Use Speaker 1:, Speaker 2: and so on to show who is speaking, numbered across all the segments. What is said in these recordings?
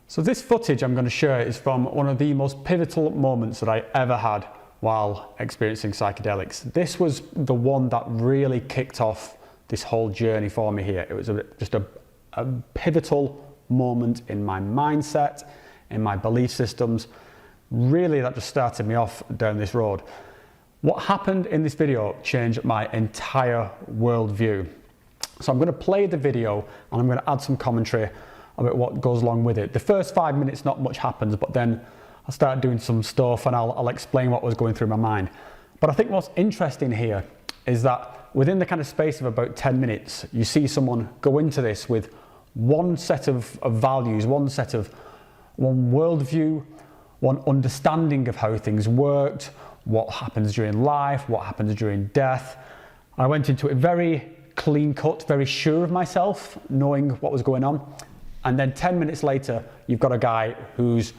Speaker 1: So this footage I'm going to share is from one of the most pivotal moments that I ever had while experiencing psychedelics. This was the one that really kicked off this whole journey for me here. It was just a pivotal moment in my mindset, in my belief systems. Really, that just started me off down this road. What happened in this video changed my entire worldview. So I'm going to play the video and I'm going to add some commentary about what goes along with it. The first 5 minutes, not much happens, but then I start doing some stuff and I'll explain what was going through my mind. But I think what's interesting here is that within the kind of space of about 10 minutes, you see someone go into this with one set of values, one worldview, one understanding of how things worked, what happens during life, what happens during death. I went into it very clean cut, very sure of myself, knowing what was going on. And then 10 minutes later, you've got a guy whose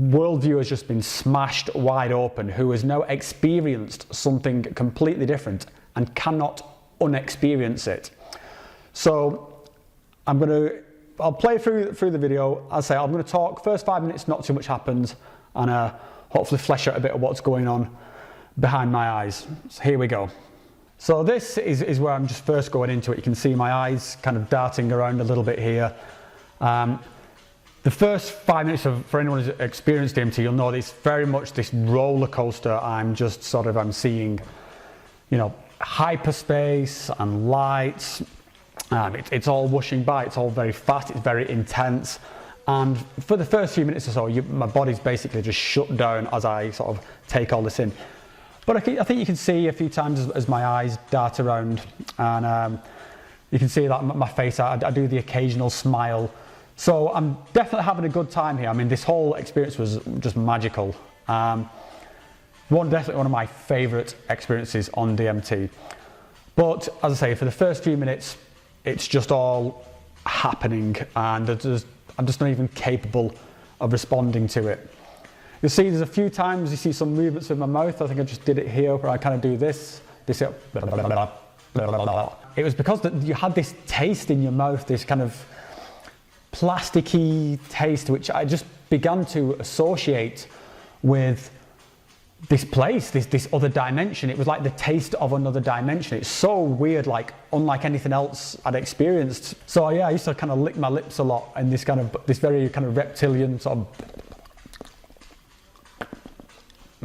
Speaker 1: worldview has just been smashed wide open, who has now experienced something completely different and cannot unexperience it. So I'll play through the video. I'll say I'm going to talk, first 5 minutes, not too much happens, and hopefully flesh out a bit of what's going on behind my eyes. So here we go. So this is where I'm just first going into it. You can see my eyes kind of darting around a little bit here. The first 5 minutes for anyone who's experienced DMT, you'll know it's very much this roller coaster. I'm seeing, you know, hyperspace and lights. It's all whooshing by. It's all very fast. It's very intense. And for the first few minutes or so, my body's basically just shut down as I sort of take all this in. But I think you can see a few times as my eyes dart around, and you can see that my face, I do the occasional smile. So I'm definitely having a good time here. I mean, this whole experience was just magical. Definitely one of my favorite experiences on DMT. But as I say, for the first few minutes, it's just all happening, and I'm just not even capable of responding to it. You'll see there's a few times you see some movements with my mouth. I think I just did it here where I kind of do this. It was because you had this taste in your mouth, this kind of plasticky taste, which I just began to associate with this place, this other dimension. It was like the taste of another dimension. It's so weird, like unlike anything else I'd experienced. So yeah, I used to kind of lick my lips a lot in this very kind of reptilian sort of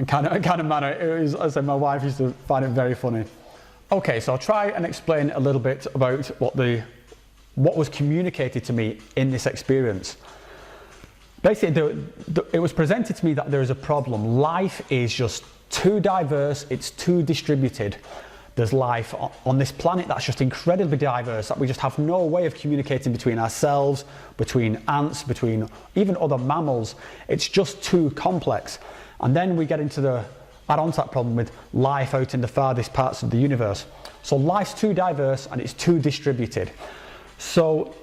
Speaker 1: kind of manner. It was, as I said, my wife used to find it very funny. Okay, so I'll try and explain a little bit about what was communicated to me in this experience. Basically, it was presented to me that there is a problem. Life is just too diverse, it's too distributed. There's life on this planet that's just incredibly diverse, that we just have no way of communicating between ourselves, between ants, between even other mammals. It's just too complex. And then we add on to that problem with life out in the farthest parts of the universe. So life's too diverse and it's too distributed. So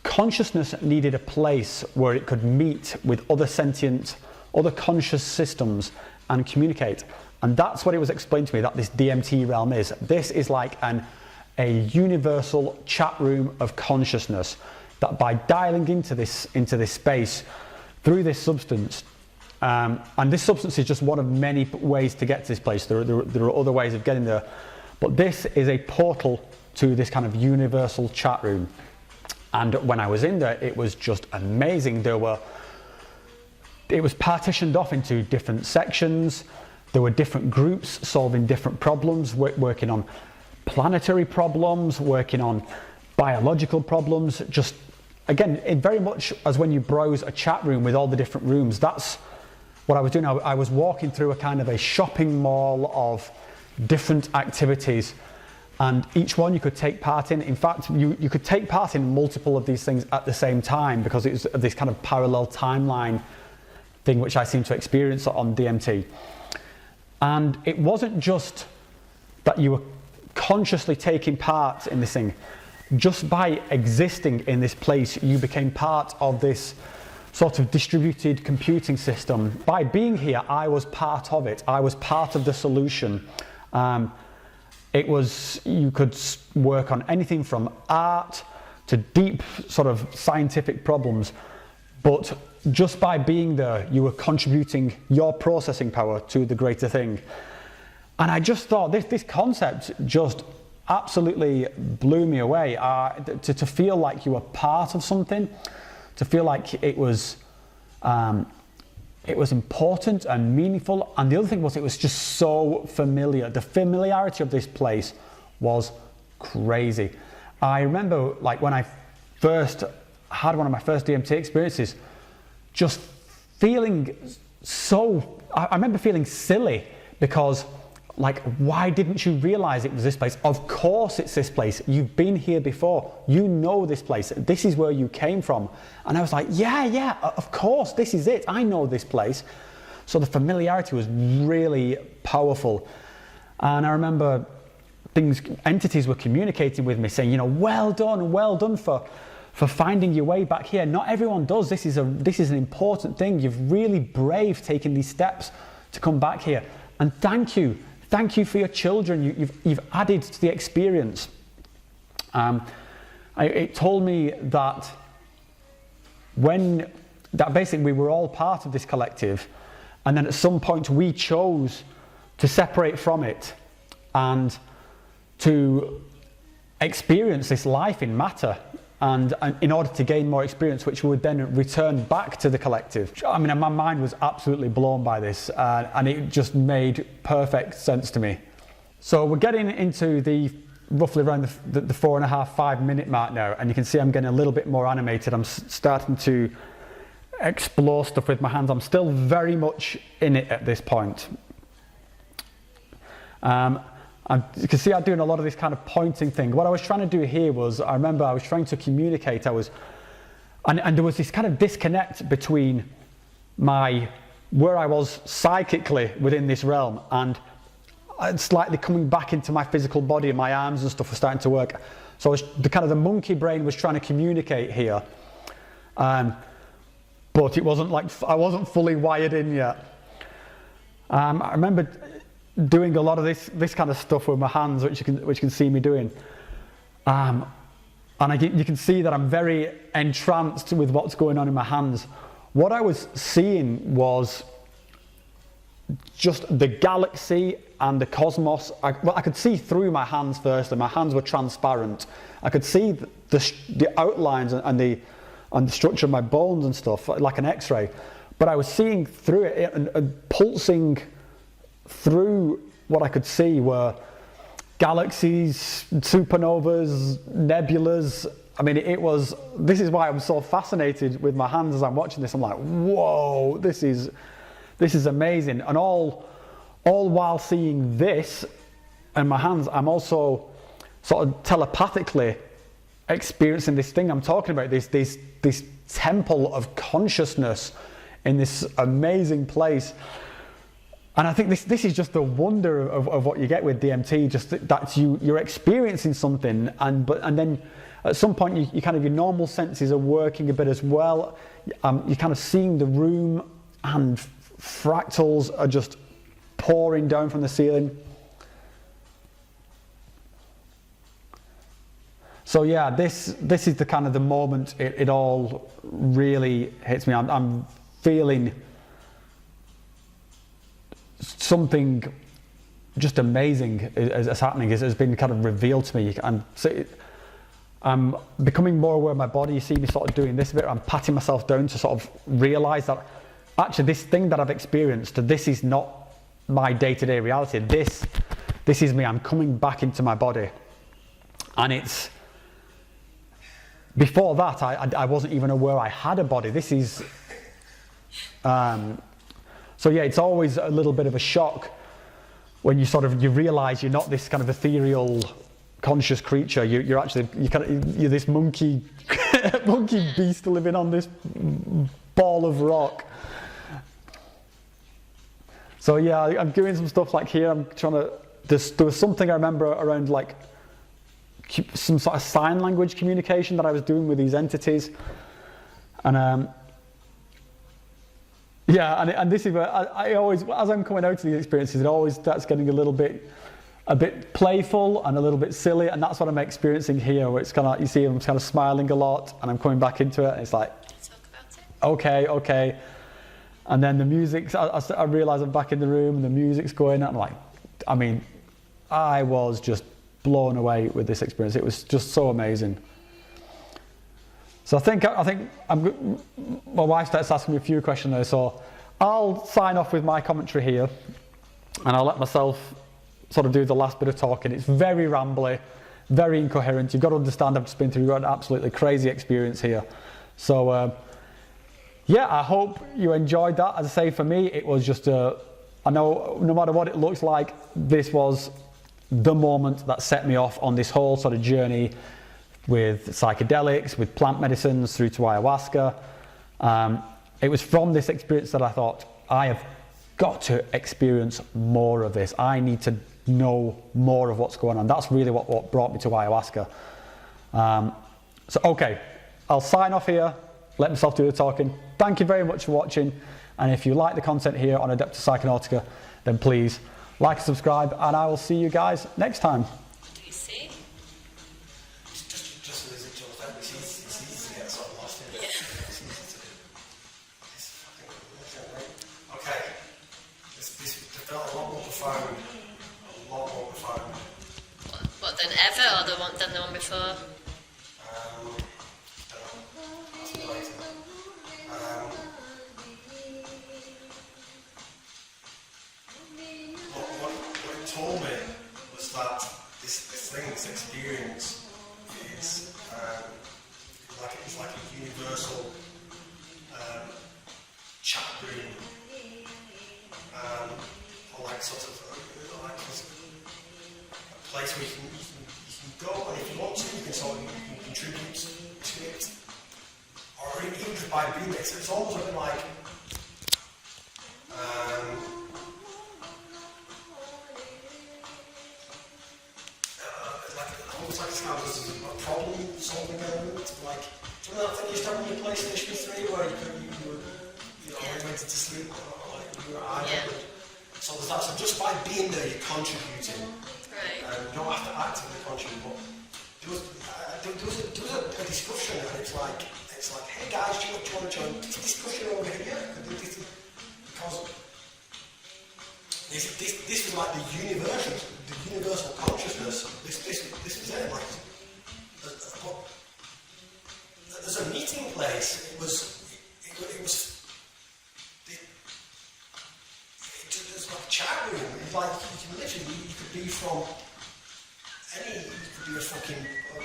Speaker 1: consciousness needed a place where it could meet with other sentient, other conscious systems and communicate. And that's what it was explained to me that this DMT realm is. This is like a universal chat room of consciousness, that by dialing into this space through this substance, and this substance is just one of many ways to get to this place. There are other ways of getting there, but this is a portal to this kind of universal chat room. And when I was in there, it was just amazing. It was partitioned off into different sections. There were different groups solving different problems, working on planetary problems, working on biological problems. Just, again, it very much as when you browse a chat room with all the different rooms. That's what I was doing. I was walking through a kind of a shopping mall of different activities, and each one you could take part in. In fact, you could take part in multiple of these things at the same time, because it was this kind of parallel timeline thing which I seem to experience on DMT. And it wasn't just that you were consciously taking part in this thing. Just by existing in this place, you became part of this sort of distributed computing system. By being here, I was part of it. I was part of the solution. You could work on anything from art to deep sort of scientific problems but just by being there, you were contributing your processing power to the greater thing. And I just thought this concept just absolutely blew me away. To feel like you were part of something, to feel like it was important and meaningful. And the other thing was, it was just so familiar. The familiarity of this place was crazy. I remember, like, when I first had one of my first DMT experiences, just feeling I remember feeling silly, because, like, why didn't you realize it was this place? Of course it's this place. You've been here before. You know this place. This is where you came from. And I was like, yeah, of course, this is it. I know this place. So the familiarity was really powerful. And I remember entities were communicating with me, saying, well done for finding your way back here. Not everyone does. This is an important thing. You're really brave taking these steps to come back here. And thank you for your children. You've added to the experience. It told me that basically we were all part of this collective, and then at some point we chose to separate from it and to experience this life in matter, and in order to gain more experience, which would then return back to the collective. I mean, my mind was absolutely blown by this, and it just made perfect sense to me. So we're getting into roughly around the 4.5, 5 minute mark now, and you can see I'm getting a little bit more animated. I'm starting to explore stuff with my hands. I'm still very much in it at this point. You can see I'm doing a lot of this kind of pointing thing. What I was trying to do here was, I remember I was trying to communicate. And there was this kind of disconnect between where I was psychically within this realm, and slightly coming back into my physical body, and my arms and stuff were starting to work. So the monkey brain was trying to communicate here, but it wasn't like, I wasn't fully wired in yet. I remember doing a lot of this kind of stuff with my hands, which you can see me doing, and you can see that I'm very entranced with what's going on in my hands. What I was seeing was just the galaxy and the cosmos. I could see through my hands first, and my hands were transparent. I could see the outlines and the structure of my bones and stuff, like an X-ray. But I was seeing through it, and pulsing through what I could see were galaxies, supernovas, nebulas. I mean, this is why I'm so fascinated with my hands as I'm watching this. I'm like, whoa, this is amazing. And all while seeing this and my hands, I'm also sort of telepathically experiencing this thing I'm talking about, this temple of consciousness in this amazing place. And I think this is just the wonder of what you get with DMT, just that you're experiencing something, and then at some point you kind of, your normal senses are working a bit as well. You're kind of seeing the room, and fractals are just pouring down from the ceiling. So yeah, this is the kind of the moment it all really hits me. I'm feeling something just amazing is happening. Has been kind of revealed to me. I'm becoming more aware of my body. You see me sort of doing this bit. I'm patting myself down to sort of realize that actually this thing that I've experienced, this is not my day-to-day reality. This is me. I'm coming back into my body. And it's, before that, I wasn't even aware I had a body. This is, so yeah, it's always a little bit of a shock when you realize you're not this kind of ethereal, conscious creature. You're this monkey beast living on this ball of rock. So yeah, I'm doing some stuff like here. I'm trying to. There was something I remember around like some sort of sign language communication that I was doing with these entities, and yeah, and this is where I always, as I'm coming out to these experiences, it always starts getting a bit playful and a little bit silly, and that's what I'm experiencing here, where it's kind of, you see I'm kind of smiling a lot, and I'm coming back into it, and it's like,
Speaker 2: Talk about it.
Speaker 1: okay. And then the music, I realised I'm back in the room and the music's going, and I'm like, I mean, I was just blown away with this experience. It was just so amazing. So I think my wife starts asking me a few questions there, so I'll sign off with my commentary here, and I'll let myself sort of do the last bit of talking. It's very rambly, very incoherent. You've got to understand I've just been through an absolutely crazy experience here. So yeah, I hope you enjoyed that. As I say, for me, it was just I know no matter what it looks like, this was the moment that set me off on this whole sort of journey with psychedelics, with plant medicines, through to ayahuasca. It was from this experience that I thought, I have got to experience more of this. I need to know more of what's going on. That's really what brought me to ayahuasca. So okay, I'll sign off here, let myself do the talking. Thank you very much for watching, and if you like the content here on Adeptus Psychonautica, then please like and subscribe, and I will see you guys next time.
Speaker 2: Do you see?
Speaker 3: Just as a joke, it's easy to get sort of lost in it. Okay, this felt a lot more profound.
Speaker 2: What than ever, or than the one before?
Speaker 3: What it told me was that this experience is it's like a universal chat room, or like sort of like a place where you can go, and if you want to, you can sort of you can contribute to it, or even just by being there. So it's almost a bit like almost like it's a problem solving element, like do you know that thing you used to have on your PlayStation 3 where you went to sleep or like you were idle. So there's that. So just by being there, you're contributing.
Speaker 2: Right.
Speaker 3: You don't have to actively contribute. But there was a discussion, and it's like, hey guys, do you want to join this discussion over here? Because this was like the universal consciousness. This was it. Like, there's a meeting place. It was there's like a chat room. It's like you can literally, you could be from any, you could be a fucking a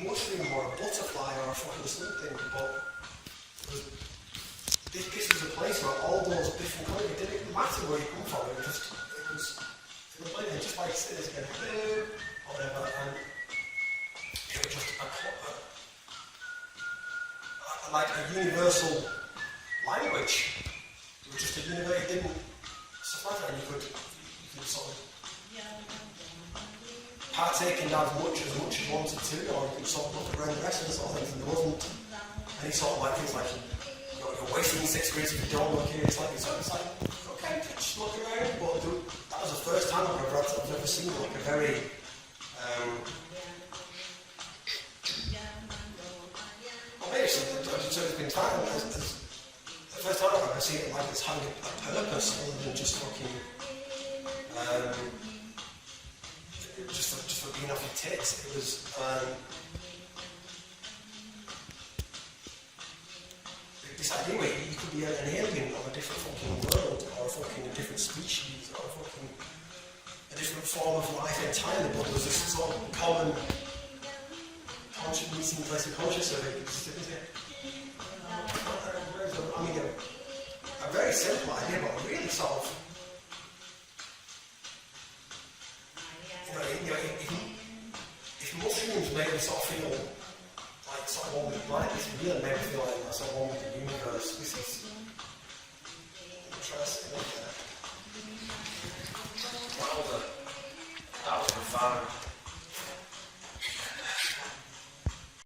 Speaker 3: mushroom or a butterfly or a fucking something, but this was a place where all those different colors, it didn't matter where you come from, it was in the place, and just like say this again, hello, or whatever, and it was just like a universal language. It was just a universal, it didn't, stuff like that, and you could sort of partake in that as much as you wanted to, or you could sort of look around the rest of the sort of things, and there wasn't any sort of like things like you're wasting this experience if you don't look here. It's like okay, just look around. But that was the first time I've ever seen like a very well, maybe it's been time. The first time I've ever seen it like it's having a purpose other than just fucking just for being off your tits. It was this idea where you could be an alien of a different fucking world, or a different species, or a different form of life entirely, but there's this sort of common meeting place of consciousness. I mean, a very simple idea, but really sort of, if mushrooms make me sort of feel